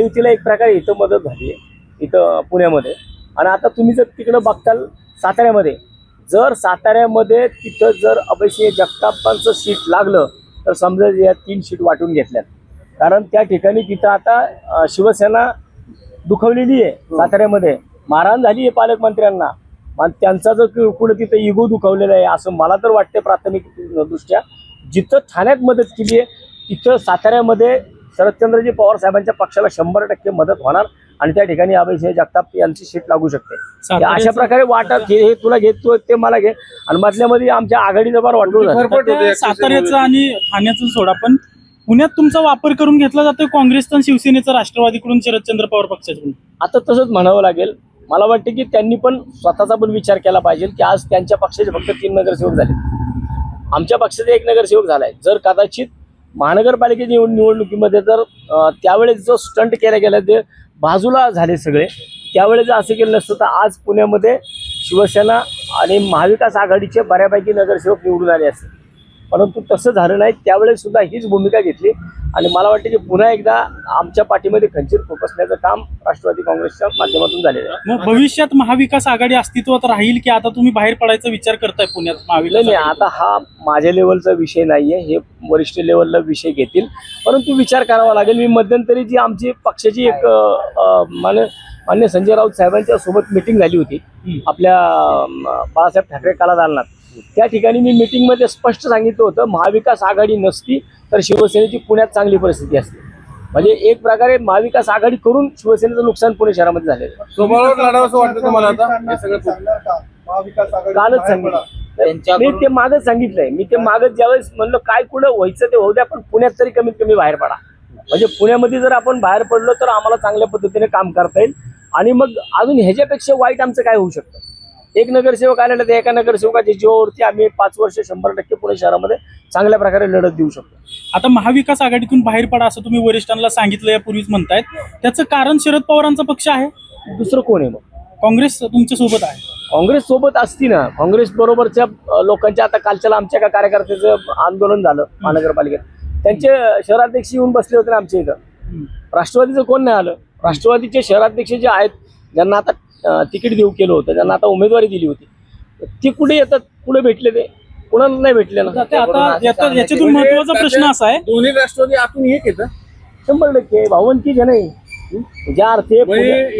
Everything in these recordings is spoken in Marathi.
महायुतीला एक प्रकारे इथं मदत झाली आहे इथं पुण्यामध्ये. आणि आता तुम्ही जर तिकडं बघताल साताऱ्यामध्ये, जर साताऱ्यामध्ये तिथं जर अभयसिंह जगतापांचं सीट लागलं तर समजा या 3 सीट वाटून घेतल्यात. कारण त्या ठिकाणी तिथं आता शिवसेना दुखवलेली आहे. साताऱ्यामध्ये मारहाण झाली आहे पालकमंत्र्यांना. आणि त्यांचा जर कुठं तिथं इगो दुखावलेला आहे असं मला तर वाटतं प्राथमिक दृष्ट्या. जिथं ठाण्यात मदत केली आहे तिथं साताऱ्यामध्ये शरदचंद्रजी पवार साहेबांच्या पक्षाला 100% मदत होणार आणि त्या ठिकाणी अभयसिंह जगताप यांची सीट लागू शकते. अशा प्रकारे वाटत हे तुला घेतो ते मला घे आणि मधल्यामध्ये आमच्या आघाडीचं फार वाटलं. साताऱ्याचं आणि ठाण्याचं सोडा, पण पुण्यात तुमचा वापर करून घेतला जातोय काँग्रेसचा आणि शिवसेनेचा, राष्ट्रवादीकडून, शरदचंद्र पवार पक्षाकडून. आता तसंच म्हणावं लागेल. मला वाटतं की त्यांनी पण स्वतःचा पण विचार केला पाहिजे की आज त्यांच्या पक्षाचे फक्त 3 नगरसेवक झाले, आमच्या पक्षाचा 1 नगरसेवक झालाय. जर कदाचित महानगरपालिकेच्या निवडणुकीमध्ये जर त्यावेळेस जो स्टंट केला गेला ते बाजूला झाले सगळे, त्यावेळेस जर असं केलं नसतं तर आज पुण्यामध्ये शिवसेना आणि महाविकास आघाडीचे बऱ्यापैकी नगरसेवक निवडून आले असते. परंतु तसं झालं नाही. त्यावेळेस सुद्धा हीच भूमिका घेतली आणि मला वाटतं की पुन्हा एकदा आमच्या पाठीमध्ये खंजीर खुपसण्याचं काम राष्ट्रवादी काँग्रेसच्या माध्यमातून झालेलं आहे. मग भविष्यात महाविकास आघाडी अस्तित्वात राहील की आता तुम्ही बाहेर पडायचा विचार करताय पुण्यात महाविकास? नाही, आता हा माझ्या लेवलचा विषय नाहीये, हे वरिष्ठ लेवलला विषय घेतील. परंतु विचार करावा लागेल. मी मध्यंतरी जी आमची पक्षाची एक मान्य संजय राऊत साहेबांच्या सोबत मिटिंग झाली होती आपल्या बाळासाहेब ठाकरे कला दालनात. त्या ठिकाणी मी मिटिंगमध्ये स्पष्ट सांगितलं होतं महाविकास आघाडी नसती तर शिवसेनेची पुण्यात चांगली परिस्थिती असते. म्हणजे एक प्रकारे महाविकास आघाडी करून शिवसेनेचं नुकसान पुणे शहरामध्ये झालेलं. कालच सांगितलं मी ते मागच सांगितलंय. मी ते मागच ज्यावेळेस म्हणलं काय कुठं व्हायचं ते होऊ द्या, पण पुण्यात तरी कमीत कमी बाहेर पडा. म्हणजे पुण्यामध्ये जर आपण बाहेर पडलो तर आम्हाला चांगल्या पद्धतीने काम करता येईल. आणि मग अजून ह्याच्यापेक्षा वाईट आमचं काय होऊ शकतं? 1 नगरसेवक आलेला तर एका नगरसेवकाच्या जीवावरती आम्ही 5 वर्ष 100% पुणे शहरामध्ये चांगल्या प्रकारे लढत देऊ शकतो. आता महाविकास आघाडीतून बाहेर पडा असं तुम्ही वरिष्ठांना सांगितलं यापूर्वीच म्हणतायत, त्याचं कारण शरद पवारांचा पक्ष आहे? दुसरं कोण आहे? मग काँग्रेस तुमच्या सोबत आहे? काँग्रेस सोबत असती ना. काँग्रेस बरोबरच्या लोकांच्या आता कालच्याला आमच्या एका कार्यकर्त्याचं आंदोलन झालं महानगरपालिकेत, त्यांचे शहराध्यक्ष येऊन बसले होते ना आमच्या इथं. राष्ट्रवादीचं कोण नाही आलं. राष्ट्रवादीचे शहराध्यक्ष जे आहेत ज्यांना आता तिकीट देऊ केलं होतं, ज्यांना आता उमेदवारी दिली होती, ते कुठे येतात? कुठे भेटले? ते कुणाला नाही भेटले ना. आता याच्यातून महत्वाचा प्रश्न असा आहे, दोन्ही राष्ट्रवादी आतून एक येतं 100% भावंतीच आहे नाही. ज्या अर्थे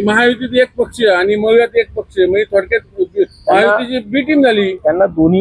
महायुतीत एक पक्ष आणि मवियात एक पक्ष, म्हणजे थोडक्यात महायुतीची बी टीम झाली. त्यांना दोन्ही